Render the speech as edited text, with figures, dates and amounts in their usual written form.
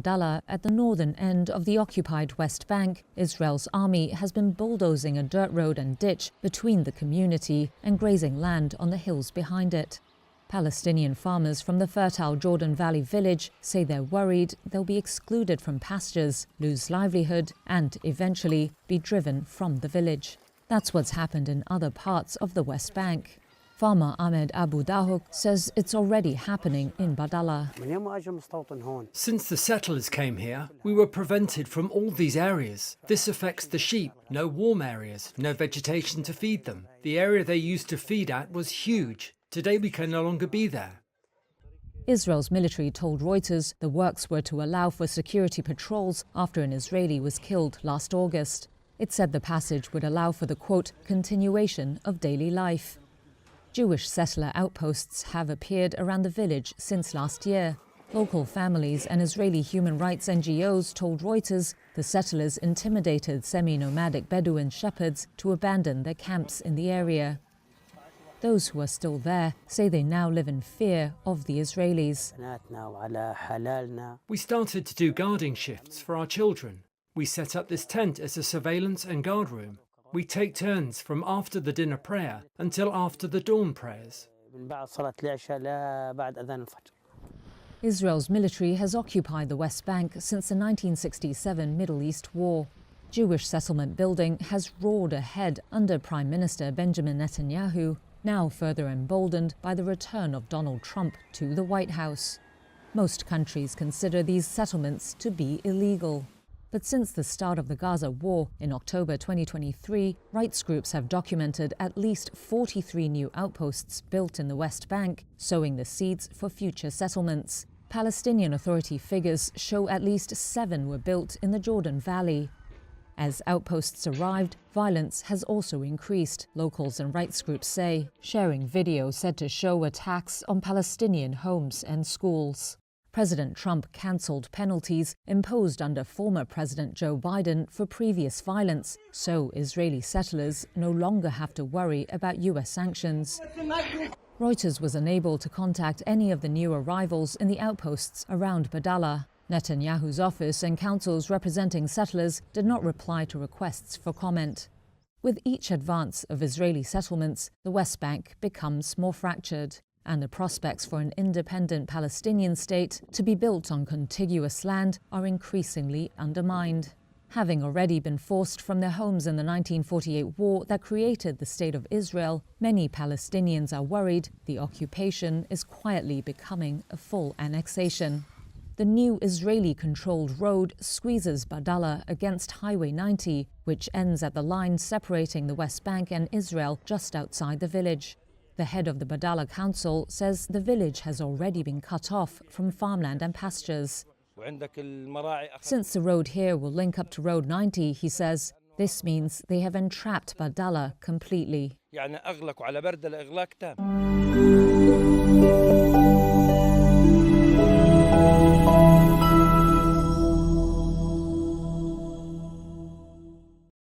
Badala, at the northern end of the occupied West Bank, Israel's army has been bulldozing a dirt road and ditch between the community and grazing land on the hills behind it. Palestinian farmers from the fertile Jordan Valley village say they're worried they'll be excluded from pastures, lose livelihood, and eventually be driven from the village. That's what's happened in other parts of the West Bank. Farmer Ahmed Abu Dahuk says it's already happening in Badala. Since the settlers came here, we were prevented from all these areas. This affects the sheep. No warm areas, no vegetation to feed them. The area they used to feed at was huge. Today we can no longer be there. Israel's military told Reuters the works were to allow for security patrols after an Israeli was killed last August. It said the passage would allow for the, quote, continuation of daily life. Jewish settler outposts have appeared around the village since last year. Local families and Israeli human rights NGOs told Reuters the settlers intimidated semi-nomadic Bedouin shepherds to abandon their camps in the area. Those who are still there say they now live in fear of the Israelis. We started to do guarding shifts for our children. We set up this tent as a surveillance and guard room. We take turns from after the dinner prayer until after the dawn prayers. Israel's military has occupied the West Bank since the 1967 Middle East War. Jewish settlement building has roared ahead under Prime Minister Benjamin Netanyahu, now further emboldened by the return of Donald Trump to the White House. Most countries consider these settlements to be illegal. But since the start of the Gaza war in October 2023, rights groups have documented at least 43 new outposts built in the West Bank, sowing the seeds for future settlements. Palestinian Authority figures show at least 7 were built in the Jordan Valley. As outposts arrived, violence has also increased, locals and rights groups say, sharing video said to show attacks on Palestinian homes and schools. President Trump cancelled penalties imposed under former President Joe Biden for previous violence, so Israeli settlers no longer have to worry about US sanctions. Reuters was unable to contact any of the new arrivals in the outposts around Badala. Netanyahu's office and councils representing settlers did not reply to requests for comment. With each advance of Israeli settlements, the West Bank becomes more fractured, and the prospects for an independent Palestinian state to be built on contiguous land are increasingly undermined. Having already been forced from their homes in the 1948 war that created the State of Israel, many Palestinians are worried the occupation is quietly becoming a full annexation. The new Israeli-controlled road squeezes Badala against Highway 90, which ends at the line separating the West Bank and Israel just outside the village. The head of the Badala Council says the village has already been cut off from farmland and pastures. Since the road here will link up to Road 90, he says, this means they have entrapped Badala completely.